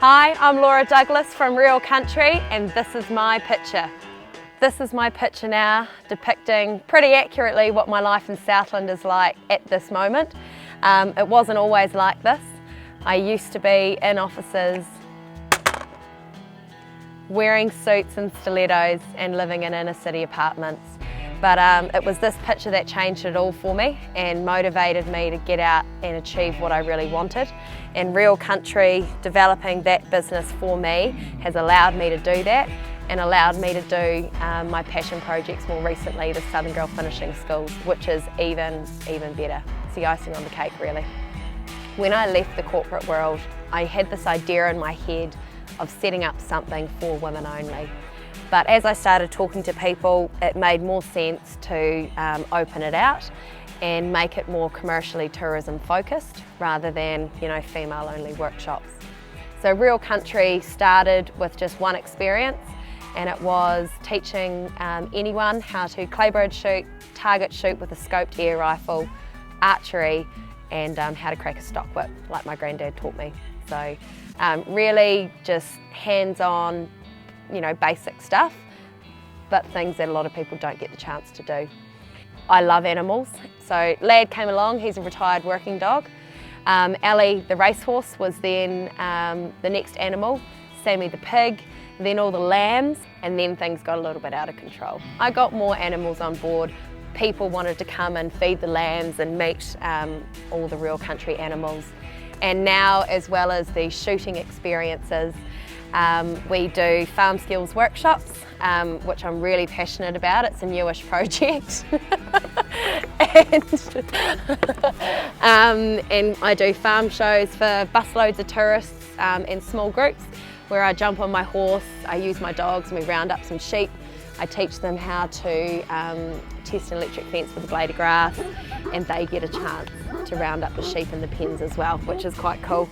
Hi, I'm Laura Douglas from Real Country, and this is my picture. This is my picture now, depicting pretty accurately what my life in Southland is like at this moment. It wasn't always like this. I used to be in offices, wearing suits and stilettos and living in inner city apartments. But it was this picture that changed it all for me and motivated me to get out and achieve what I really wanted. And Real Country, developing that business for me, has allowed me to do that and allowed me to do my passion projects more recently, the Southern Girl Finishing Schools, which is even better. It's the icing on the cake, really. When I left the corporate world, I had this idea in my head of setting up something for women only. But as I started talking to people, it made more sense to open it out and make it more commercially tourism focused rather than, female only workshops. So Real Country started with just one experience, and it was teaching anyone how to claybird shoot, target shoot with a scoped air rifle, archery, and how to crack a stock whip like my granddad taught me. So really just hands-on, basic stuff, but things that a lot of people don't get the chance to do. I love animals, so Lad came along, he's a retired working dog. Ellie, the racehorse, was then the next animal, Sammy the pig, then all the lambs, and then things got a little bit out of control. I got more animals on board. People wanted to come and feed the lambs and meet all the Real Country animals. And now, as well as the shooting experiences, we do farm skills workshops, which I'm really passionate about. It's a newish project. and I do farm shows for busloads of tourists in small groups where I jump on my horse, I use my dogs and we round up some sheep. I teach them how to test an electric fence with a blade of grass, and they get a chance to round up the sheep in the pens as well, which is quite cool.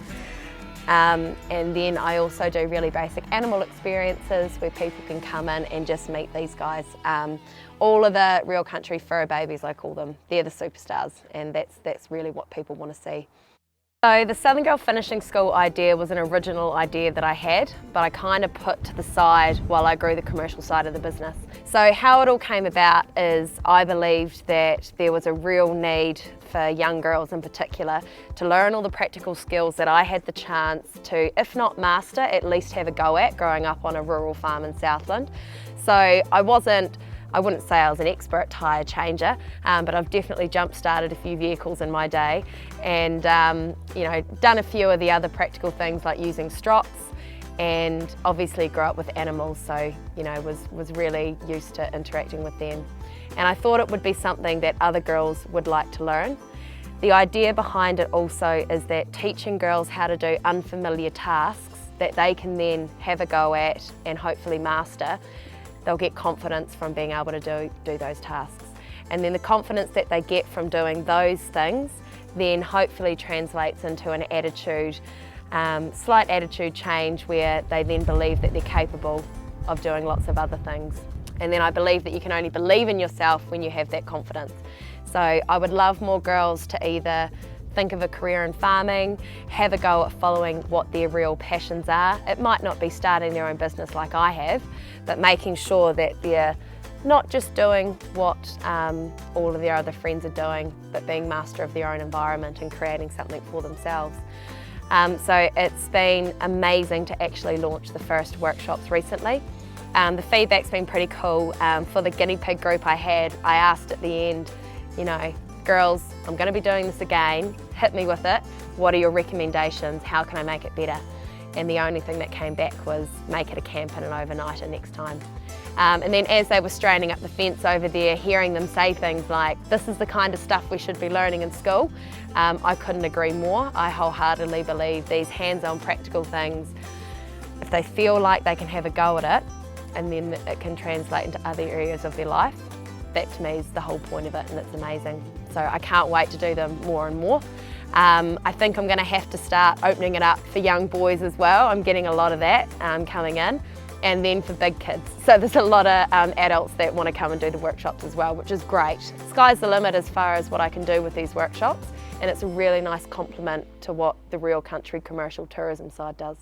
And then I also do really basic animal experiences where people can come in and just meet these guys. All of the Real Country fur babies, I call them, they're the superstars, and that's really what people want to see. So the Southern Girl Finishing School idea was an original idea that I had, but I kind of put to the side while I grew the commercial side of the business. So how it all came about is I believed that there was a real need for young girls in particular to learn all the practical skills that I had the chance to, if not master, at least have a go at growing up on a rural farm in Southland. So I wouldn't say I was an expert tyre changer, but I've definitely jump-started a few vehicles in my day and done a few of the other practical things like using strops, and obviously grew up with animals, so was really used to interacting with them. And I thought it would be something that other girls would like to learn. The idea behind it also is that teaching girls how to do unfamiliar tasks that they can then have a go at and hopefully master, they'll get confidence from being able to do those tasks. And then the confidence that they get from doing those things then hopefully translates into an attitude, slight attitude change where they then believe that they're capable of doing lots of other things. And then I believe that you can only believe in yourself when you have that confidence. So I would love more girls to either think of a career in farming, have a go at following what their real passions are. It might not be starting their own business like I have, but making sure that they're not just doing what all of their other friends are doing, but being master of their own environment and creating something for themselves. So it's been amazing to actually launch the first workshops recently. The feedback's been pretty cool. For the guinea pig group I had, I asked at the end, girls, I'm going to be doing this again, hit me with it. What are your recommendations? How can I make it better? And the only thing that came back was make it a camp and an overnighter next time. And then as they were straining up the fence over there, hearing them say things like, this is the kind of stuff we should be learning in school, I couldn't agree more. I wholeheartedly believe these hands-on practical things, if they feel like they can have a go at it, and then it can translate into other areas of their life, that to me is the whole point of it, and it's amazing. So I can't wait to do them more and more. I think I'm going to have to start opening it up for young boys as well. I'm getting a lot of that coming in. And then for big kids. So there's a lot of adults that want to come and do the workshops as well, which is great. Sky's the limit as far as what I can do with these workshops, and it's a really nice complement to what the Real Country commercial tourism side does.